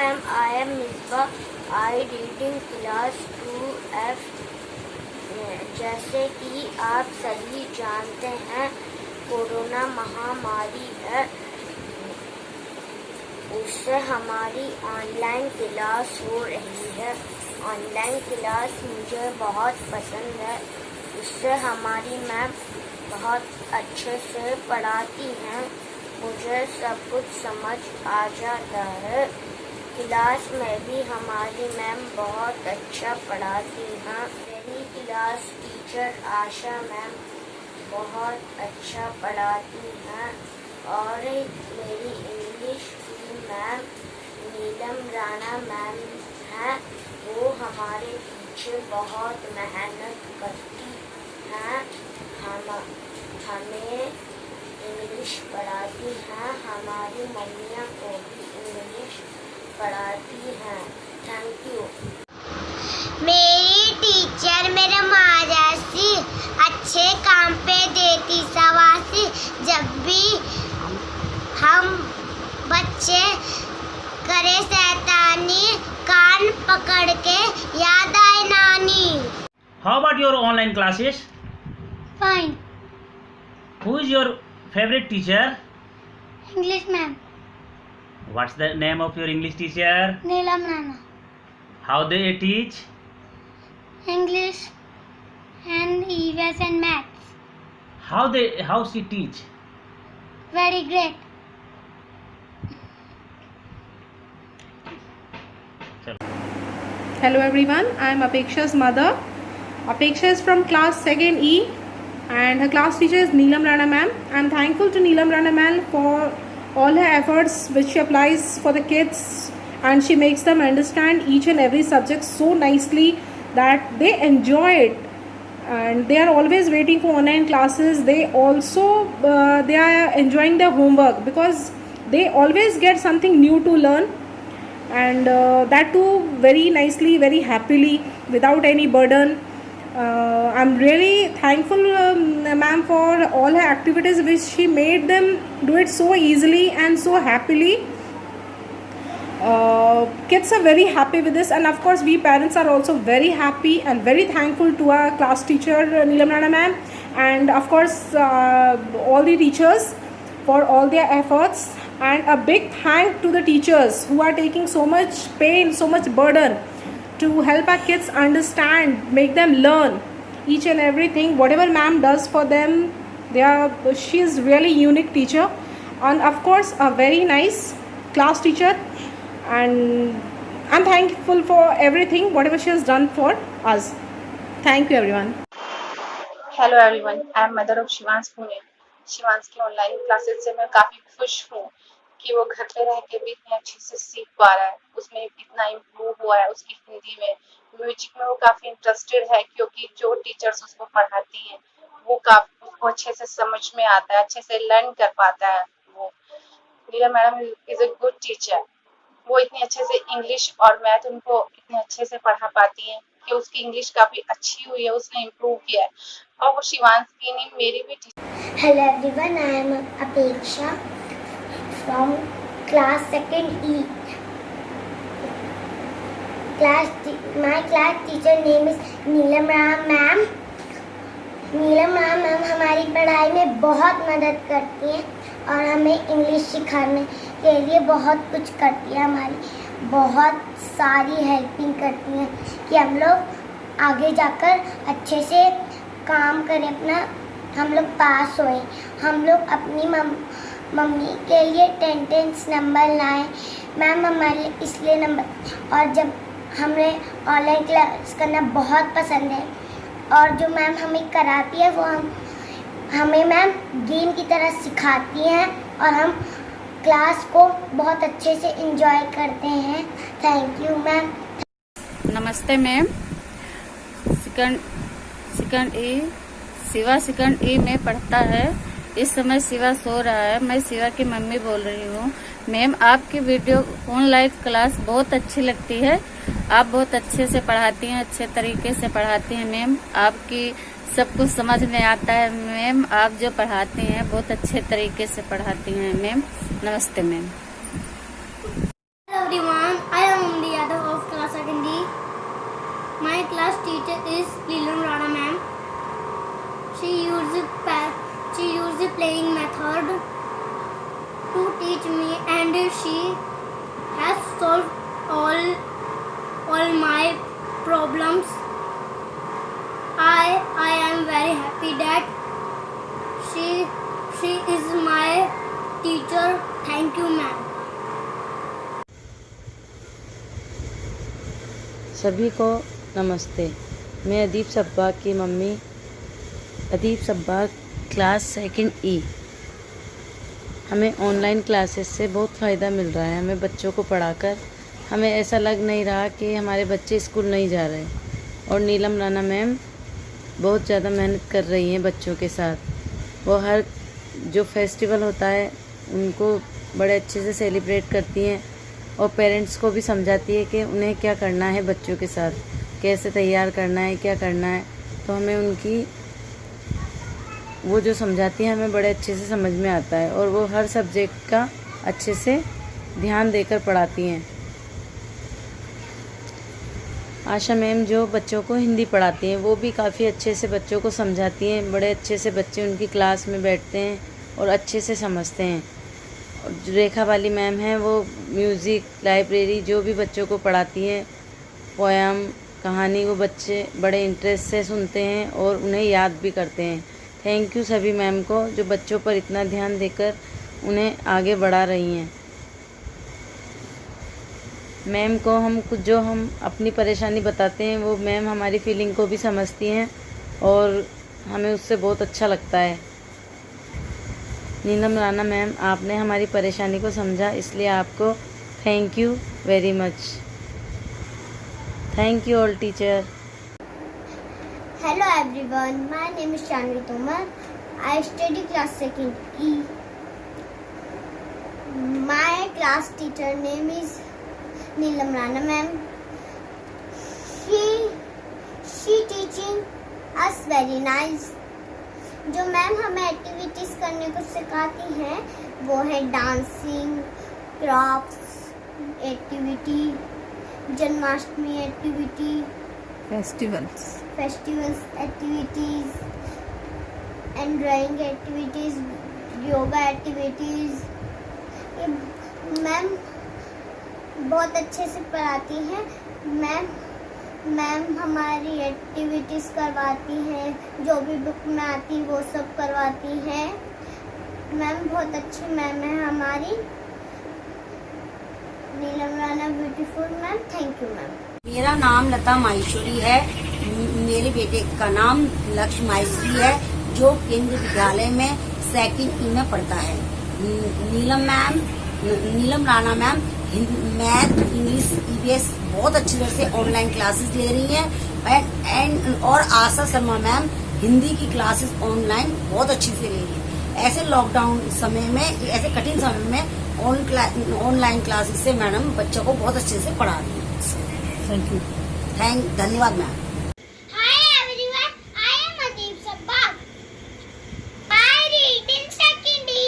ma'am, I am Misbah. I read in class 2F. जैसे कि आप सभी जानते हैं कोरोना महामारी है, उससे हमारी ऑनलाइन क्लास हो रही है। ऑनलाइन क्लास मुझे बहुत पसंद है, उससे हमारी मैम बहुत अच्छे से पढ़ाती हैं, मुझे सब कुछ समझ आ जाता है। क्लास में भी हमारी मैम बहुत अच्छा पढ़ाती हैं। मेरी क्लास टीचर आशा मैम बहुत अच्छा पढ़ाती हैं और मेरी इंग्लिश की मैम नीलम राणा मैम हैं, वो हमारे पीछे बहुत मेहनत करती हैं, हमें इंग्लिश पढ़ाती हैं, हमारी मम्मियाँ को भी इंग्लिश पढ़ाती हैं। Thank you. मेरी टीचर मेरा माजासी अच्छे काम पे देती शाबाशी, जब भी हम बच्चे करे शैतानी, कान पकड़ के याद आए नानी। How about your online classes? Fine. Who is your favorite teacher? English ma'am. What's the name of your English teacher? Neelam Rana. How they teach? English and EVS and maths. How she teach? Very great. Hello everyone, I am Apeksha's mother. Apeksha is from class 2nd E and her class teacher is Neelam Rana ma'am. I am thankful to Neelam Rana ma'am for all her efforts which she applies for the kids, and she makes them understand each and every subject so nicely that they enjoy it, and they are always waiting for online classes. They also they are enjoying their homework because they always get something new to learn, and that too very nicely, very happily, without any burden. I'm really thankful ma'am for all her activities which she made them do it so easily and so happily. Kids are very happy with this, and of course we parents are also very happy and very thankful to our class teacher Neelam Rana ma'am, and of course all the teachers for all their efforts, and a big thank to the teachers who are taking so much pain, so much burden to help our kids understand, make them learn each and everything. Whatever ma'am does for them, she is really unique teacher, and of course a very nice class teacher, and I'm thankful for everything whatever she has done for us. Thank you everyone. Hello everyone, I M mother of Shivansh Pune. Shivansh की online classes से मैं काफी खुश हूँ कि वो घर पे रह के भी इतनी अच्छे से सीख पा रहा है, उसमें इतना इम्प्रूव हुआ है। उसकी हिंदी में, म्यूजिक में वो काफी इंटरेस्टेड है, क्योंकि जो टीचर्स उसको पढ़ाती है वो काफी उसको अच्छे से समझ में आता है, अच्छे से लर्न कर पाता है। वो Neelam madam is a good teacher. वो इतनी अच्छे से इंग्लिश और मैथ उनको इतने अच्छे से पढ़ा पाती है कि उसकी इंग्लिश काफी अच्छी हुई है, उसने इम्प्रूव किया है। और वो शिवांश की नहीं, मेरी भी teacher. Hello everyone, I am Apeksha from class 2nd E. My class teacher name is Neelam Rana ma'am. Neelam Rana ma'am हमारी पढ़ाई में बहुत मदद करती हैं और हमें इंग्लिश सिखाने के लिए बहुत कुछ करती है, हमारी बहुत सारी हेल्पिंग करती हैं कि हम लोग आगे जाकर अच्छे से काम करें, अपना हम लोग पास होएं। हम लोग अपनी मम्मी के लिए 10 नंबर लाएं। मैम हमारे इसलिए नंबर, और जब हमें ऑनलाइन क्लास करना बहुत पसंद है, और जो मैम हमें कराती है वो हमें मैम गेम की तरह सिखाती हैं और हम क्लास को बहुत अच्छे से एंजॉय करते हैं। Thank you ma'am. नमस्ते ma'am. Second A Shiva second A में पढ़ता है। इस समय शिवा सो रहा है। मैं शिवा की मम्मी बोल रही हूँ। मैम आपकी वीडियो ऑनलाइन क्लास बहुत अच्छी लगती है। आप बहुत अच्छे से पढ़ाती हैं, अच्छे तरीके से पढ़ाती हैं मैम। आपकी सब कुछ समझ में आता है मैम। आप जो पढ़ाती हैं बहुत अच्छे तरीके से पढ़ाती हैं मैम। नमस्ते ma'am. Hello everyone, I teacher is Neelam Rana ma'am. She used the playing method to teach me, and she has solved all my problems. I am very happy that she is my teacher. Thank you ma'am. सभी को नमस्ते। मैं अदीब सब्बाग की mummy, अदीब सब्बाग class second ई। हमें online classes से बहुत फ़ायदा मिल रहा है। हमें बच्चों को पढ़ाकर हमें ऐसा लग नहीं रहा कि हमारे बच्चे स्कूल नहीं जा रहे। और नीलम राणा मैम बहुत ज़्यादा मेहनत कर रही हैं बच्चों के साथ। वो हर जो फेस्टिवल होता है उनको बड़े अच्छे से सेलिब्रेट करती हैं और पेरेंट्स को भी समझाती है कि उन्हें क्या करना है, बच्चों के साथ कैसे तैयार करना है, क्या करना है। तो हमें उनकी वो जो समझाती हैं हमें बड़े अच्छे से समझ में आता है और वो हर सब्जेक्ट का अच्छे से ध्यान देकर पढ़ाती हैं। आशा मैम जो बच्चों को हिंदी पढ़ाती हैं वो भी काफ़ी अच्छे से बच्चों को समझाती हैं। बड़े अच्छे से बच्चे उनकी क्लास में बैठते हैं और अच्छे से समझते हैं। और जो रेखा वाली मैम हैं वो म्यूज़िक, लाइब्रेरी जो भी बच्चों को पढ़ाती हैं, पोएम, कहानी, वो बच्चे बड़े इंटरेस्ट से सुनते हैं और उन्हें याद भी करते हैं। थैंक यू सभी मैम को जो बच्चों पर इतना ध्यान देकर उन्हें आगे बढ़ा रही हैं। मैम को हम अपनी परेशानी बताते हैं वो मैम हमारी फीलिंग को भी समझती हैं और हमें उससे बहुत अच्छा लगता है। नीलम राणा मैम, आपने हमारी परेशानी को समझा, इसलिए आपको thank you very much. Thank you all teacher. Hello everyone, my name is Shanvi Tomar. I study class 2nd E. My class teacher name is Neelam Rana ma'am. She teaching us very nice. जो ma'am हमें activities करने को सिखाती हैं वो है dancing, crafts activity, Janmashtami activity, festivals activities and drawing activities, yoga activities. Ma'am बहुत अच्छे से पढ़ाती हैं। मैम हमारी एक्टिविटीज़ करवाती हैं, जो भी बुक में आती वो सब करवाती हैं। मैम बहुत अच्छी मैम है हमारी, Neelam Rana beautiful ma'am. Thank you ma'am. मेरा नाम लता माहेश्वरी है। मेरे बेटे का नाम लक्ष्य माहेश्वरी है जो केंद्रीय विद्यालय में 2nd E में पढ़ता है। Neelam Rana ma'am math, English, EVS बहुत अच्छी तरह से ऑनलाइन क्लासेस ले रही हैं और आशा शर्मा मैम हिंदी की क्लासेस ऑनलाइन बहुत अच्छी से ले रही है। ऐसे लॉकडाउन समय में, ऐसे कठिन समय में ऑनलाइन क्लासेस से मैडम बच्चों को बहुत अच्छे से पढ़ा रही है। Thank you. धन्यवाद ma'am. Hi everyone, I am Adeep Sabbag. I read in 2nd E.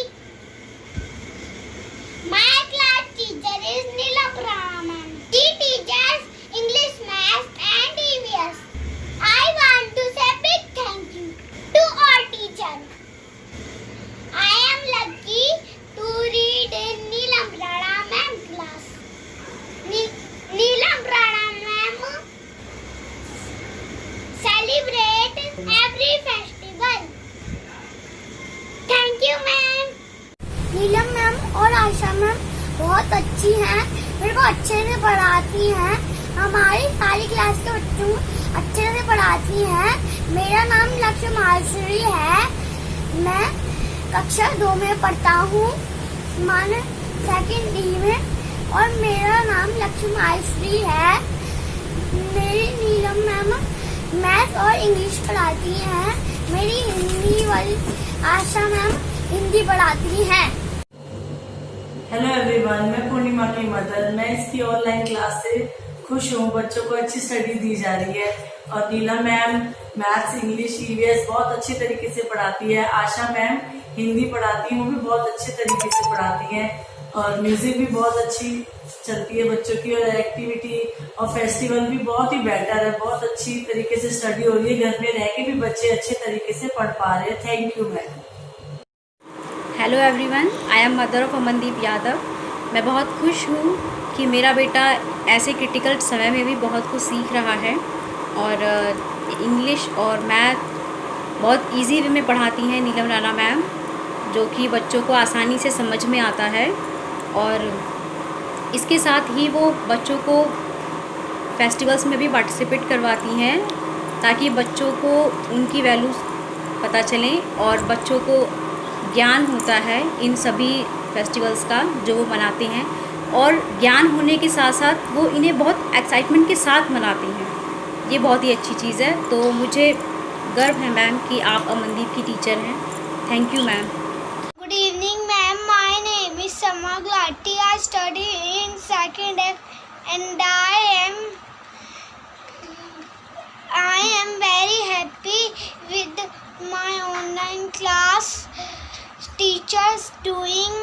My class teacher is Neelam Rana ma'am. She teaches English, Math and EVS. I want to say big thank you to all teachers. I am lucky to read in Neelam Rana ma'am class. Neelam Rana ma'am celebrate every festival. Thank you ma'am. Neelam ma'am और आशा ma'am बहुत अच्छी हैं, मेरे को अच्छे से पढ़ाती हैं, हमारी सारी क्लास के बच्चों को अच्छे से पढ़ाती हैं। मेरा नाम लक्ष्य माहेश्वरी है, मैं कक्षा 2 में पढ़ता हूँ, मान 2nd E में, और मेरा नाम लक्ष्य माहेश्वरी है। मेरी नीलम मैम मैथ और इंग्लिश पढ़ाती हैं, मेरी हिंदी वाली आशा मैम हिंदी पढ़ाती हैं। हेलो एवरीवन, मैं पूर्णिमा की मदर। मैं इसकी ऑनलाइन क्लास से खुश हूँ। बच्चों को अच्छी स्टडी दी जा रही है और नीलम मैम मैथ्स, इंग्लिश, EVS बहुत अच्छे तरीके से पढ़ाती है। आशा मैम हिंदी पढ़ाती हैं, वो भी बहुत अच्छे तरीके से पढ़ाती हैं। और म्यूजिक भी बहुत अच्छी चलती है बच्चों की, और एक्टिविटी और फेस्टिवल भी बहुत ही बेटर है, बहुत अच्छी तरीके से स्टडी हो रही है, घर में रह के भी बच्चे अच्छे तरीके से पढ़ पा रहे हैं। Thank you ma'am. Hello everyone, I M mother of Amandeep Yadav. मैं बहुत खुश हूँ कि मेरा बेटा ऐसे क्रिटिकल समय में भी बहुत कुछ सीख रहा है, और इंग्लिश और मैथ बहुत इजी वे में पढ़ाती हैं नीलम राणा मैम, जो कि बच्चों को आसानी से समझ में आता है। और इसके साथ ही वो बच्चों को फेस्टिवल्स में भी पार्टिसिपेट करवाती हैं, ताकि बच्चों को उनकी वैल्यूज़ पता चलें और बच्चों को ज्ञान होता है इन सभी फेस्टिवल्स का जो वो मनाते हैं, और ज्ञान होने के साथ साथ वो इन्हें बहुत एक्साइटमेंट के साथ मनाती हैं। ये बहुत ही अच्छी चीज़ है। तो मुझे गर्व है मैम कि आप अमनदीप की टीचर हैं। Thank you ma'am. Good evening, ma'am. My name is Sama Glati. I study in second F, and I am very happy with my online class. Teachers doing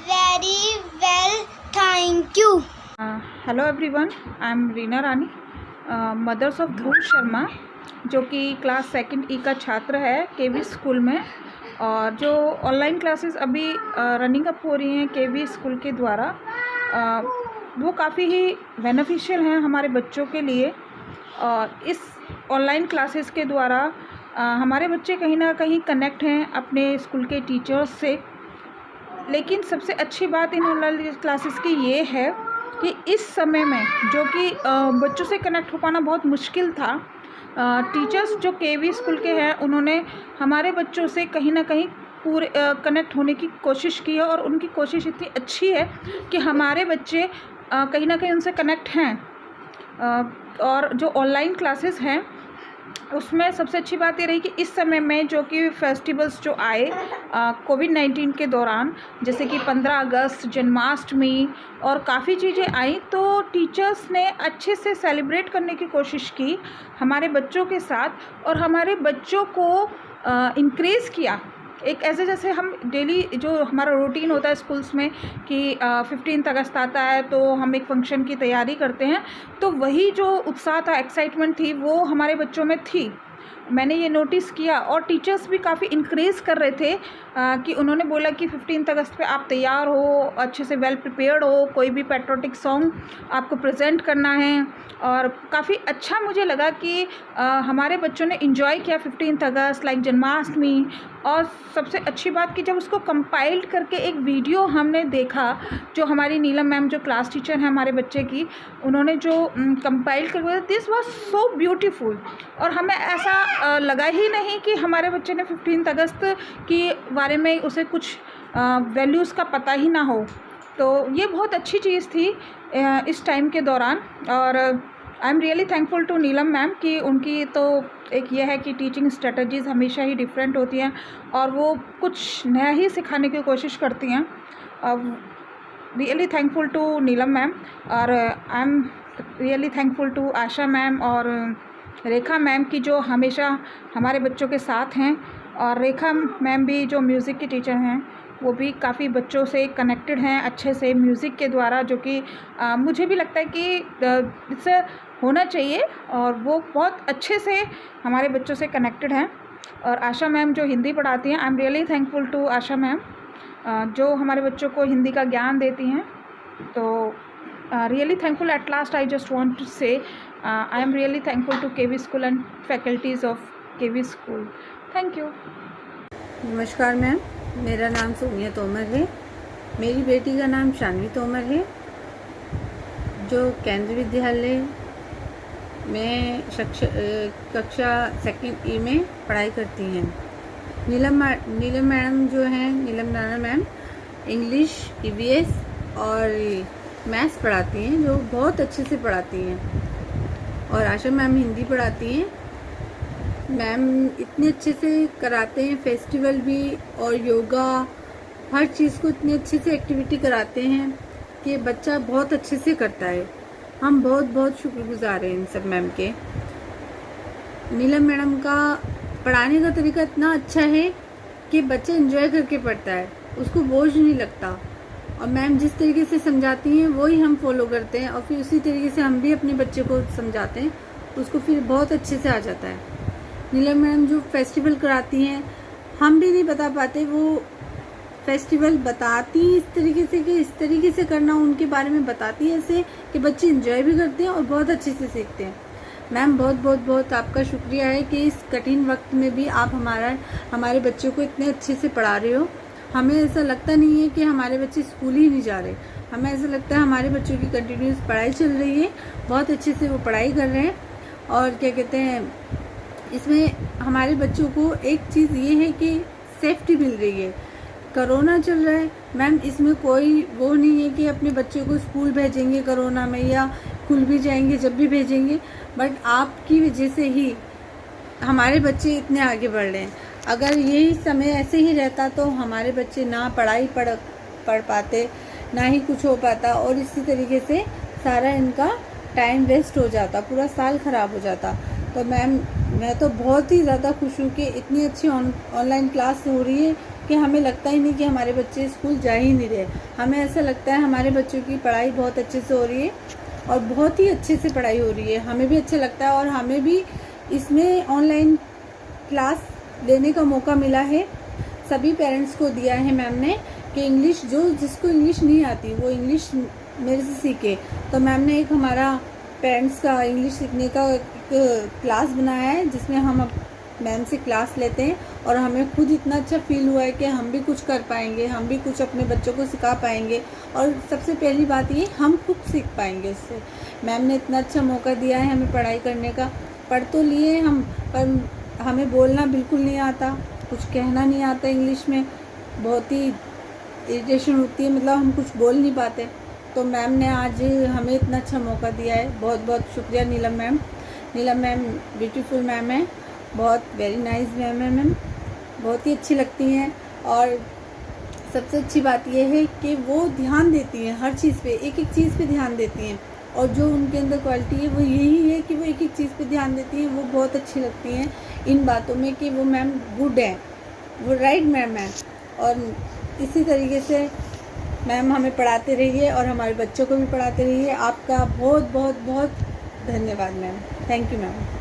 very well. Thank you. Hello everyone, I am Reena Rani, mothers of Dhruv Sharma, जो कि class second ई का छात्र है KV school में। और जो online classes अभी running up हो रही हैं केवी स्कूल के द्वारा, वो काफ़ी ही बेनिफिशियल हैं हमारे बच्चों के लिए। और इस ऑनलाइन क्लासेस के द्वारा हमारे बच्चे कहीं ना कहीं कनेक्ट हैं अपने स्कूल के टीचर्स से। लेकिन सबसे अच्छी बात इन ऑनलाइन क्लासेस की ये है कि इस समय में जो कि बच्चों से कनेक्ट हो पाना बहुत मुश्किल था, टीचर्स जो केवी स्कूल के हैं उन्होंने हमारे बच्चों से कहीं ना कहीं पूरे कनेक्ट होने की कोशिश की है, और उनकी कोशिश इतनी अच्छी है कि हमारे बच्चे कहीं ना कहीं उनसे कनेक्ट हैं। और जो ऑनलाइन क्लासेस हैं उसमें सबसे अच्छी बात ये रही कि इस समय में जो कि फेस्टिवल्स जो आए कोविड-19 के दौरान, जैसे कि 15 अगस्त, जन्माष्टमी और काफ़ी चीज़ें आई, तो टीचर्स ने अच्छे से सेलिब्रेट करने की कोशिश की हमारे बच्चों के साथ, और हमारे बच्चों को इंक्रेज़ किया। एक ऐसे जैसे हम डेली जो हमारा रूटीन होता है स्कूल्स में कि 15 अगस्त आता है तो हम एक फंक्शन की तैयारी करते हैं, तो वही जो उत्साह था, एक्साइटमेंट थी, वो हमारे बच्चों में थी। मैंने ये नोटिस किया, और टीचर्स भी काफ़ी इंक्रेज कर रहे थे कि उन्होंने बोला कि 15 अगस्त पे आप तैयार हो, अच्छे से वेल प्रिपेयर्ड हो, कोई भी पैट्रियोटिक सॉन्ग आपको प्रेजेंट करना है। और काफ़ी अच्छा मुझे लगा कि हमारे बच्चों ने इन्जॉय किया 15 अगस्त, लाइक जन्माष्टमी। और सबसे अच्छी बात कि जब उसको कंपाइल्ड करके एक वीडियो हमने देखा, जो हमारी नीलम मैम जो क्लास टीचर हैं हमारे बच्चे की, उन्होंने जो कंपाइल करवाया, दिस वाज सो ब्यूटीफुल। और हमें ऐसा लगा ही नहीं कि हमारे बच्चे ने 15 अगस्त के बारे में उसे कुछ वैल्यूज़ का पता ही ना हो। तो ये बहुत अच्छी चीज़ थी इस टाइम के दौरान। और I am really thankful to Neelam ma'am कि उनकी तो एक ये है कि टीचिंग स्ट्रेटजीज़ हमेशा ही डिफरेंट होती हैं, और वो कुछ नया ही सिखाने की कोशिश करती हैं। Really thankful to Neelam ma'am. और I am really thankful to Asha ma'am और रेखा मैम की, जो हमेशा हमारे बच्चों के साथ हैं। और रेखा मैम भी जो म्यूज़िक की टीचर हैं, वो भी काफ़ी बच्चों से कनेक्टेड हैं अच्छे से म्यूज़िक के द्वारा, जो कि मुझे भी लगता है कि इससे होना चाहिए, और वो बहुत अच्छे से हमारे बच्चों से कनेक्टेड हैं। और आशा मैम जो हिंदी पढ़ाती हैं, I am really thankful to Asha ma'am, जो हमारे बच्चों को हिंदी का ज्ञान देती हैं। तो really thankful. At last I just want to say I am really thankful to KV school and faculties of KV school. Thank you. नमस्कार मैम, मेरा नाम सोनिया तोमर है। मेरी बेटी का नाम शानवी तोमर है, जो केंद्रीय विद्यालय में कक्षा सेकंड ई में पढ़ाई करती हैं। नीलम मैडम जो हैं, नीलम राणा मैम, इंग्लिश, ईवीएस और मैथ्स पढ़ाती हैं, जो बहुत अच्छे से पढ़ाती हैं। और आशा मैम हिंदी पढ़ाती हैं। मैम इतने अच्छे से कराते हैं, फेस्टिवल भी और योगा, हर चीज़ को इतनी अच्छे से एक्टिविटी कराते हैं कि बच्चा बहुत अच्छे से करता है। हम बहुत बहुत शुक्रगुजार हैं इन सब मैम के। नीलम मैडम का पढ़ाने का तरीका इतना अच्छा है कि बच्चा एंजॉय करके पढ़ता है, उसको बोझ नहीं लगता। और मैम जिस तरीके से समझाती हैं वही हम फॉलो करते हैं और फिर उसी तरीके से हम भी अपने बच्चे को समझाते हैं, उसको फिर बहुत अच्छे से आ जाता है। नीलम मैम जो फेस्टिवल कराती हैं हम भी नहीं बता पाते, वो फेस्टिवल बताती इस तरीके से कि इस तरीके से करना, उनके बारे में बताती है ऐसे कि बच्चे एंजॉय भी करते हैं और बहुत अच्छे से सीखते हैं। मैम बहुत बहुत बहुत आपका शुक्रिया है कि इस कठिन वक्त में भी आप हमारे बच्चों को इतने अच्छे से पढ़ा रहे हो। हमें ऐसा लगता नहीं है कि हमारे बच्चे स्कूल ही नहीं जा रहे, हमें ऐसा लगता है हमारे बच्चों की कंटिन्यूस पढ़ाई चल रही है, बहुत अच्छे से वो पढ़ाई कर रहे हैं। और क्या कहते हैं, इसमें हमारे बच्चों को एक चीज़ ये है कि सेफ्टी मिल रही है। कोरोना चल रहा है मैम, इसमें कोई वो नहीं है कि अपने बच्चों को स्कूल भेजेंगे कोरोना में या खुल भी जाएंगे जब भी भेजेंगे, बट आपकी वजह से ही हमारे बच्चे इतने आगे बढ़ रहे हैं। अगर यही समय ऐसे ही रहता तो हमारे बच्चे ना पढ़ाई पढ़ पाते, ना ही कुछ हो पाता और इसी तरीके से सारा इनका टाइम वेस्ट हो जाता, पूरा साल ख़राब हो जाता। तो मैम मैं तो बहुत ही ज़्यादा खुश हूँ कि इतनी अच्छी ऑनलाइन क्लास हो रही है कि हमें लगता ही नहीं कि हमारे बच्चे स्कूल जा ही नहीं रहे। हमें ऐसा लगता है हमारे बच्चों की पढ़ाई बहुत अच्छे से हो रही है और बहुत ही अच्छे से पढ़ाई हो रही है, हमें भी अच्छा लगता है। और हमें भी इसमें ऑनलाइन क्लास लेने का मौका मिला है, सभी पेरेंट्स को दिया है मैम ने कि इंग्लिश जिसको इंग्लिश नहीं आती वो इंग्लिश मेरे से सीखे। तो मैम ने एक हमारा पेरेंट्स का इंग्लिश सीखने का एक क्लास बनाया है जिसमें हम मैम से क्लास लेते हैं और हमें खुद इतना अच्छा फील हुआ है कि हम भी कुछ कर पाएंगे, हम भी कुछ अपने बच्चों को सिखा पाएंगे और सबसे पहली बात ये हम खुद सीख पाएंगे उससे। मैम ने इतना अच्छा मौका दिया है हमें पढ़ाई करने का। पढ़ तो लिए हम, पर हमें बोलना बिल्कुल नहीं आता, कुछ कहना नहीं आता इंग्लिश में, बहुत ही इरिटेशन होती है, मतलब हम कुछ बोल नहीं पाते। तो मैम ने आज हमें इतना अच्छा मौका दिया है, बहुत बहुत शुक्रिया नीलम मैम। नीलम मैम ब्यूटीफुल मैम है, बहुत वेरी नाइस मैम है मैम, बहुत ही अच्छी लगती हैं। और सबसे अच्छी बात यह है कि वो ध्यान देती हैं हर चीज़ पे, एक एक चीज़ पे ध्यान देती हैं और जो उनके अंदर क्वालिटी है वो यही है कि वो एक एक चीज़ पे ध्यान देती हैं। वो बहुत अच्छी लगती हैं इन बातों में कि वो मैम गुड है, वो राइट मैम है। और इसी तरीके से मैम हमें पढ़ाते रहिए और हमारे बच्चों को भी पढ़ाते रहिए। आपका बहुत बहुत बहुत धन्यवाद मैम, थैंक यू मैम।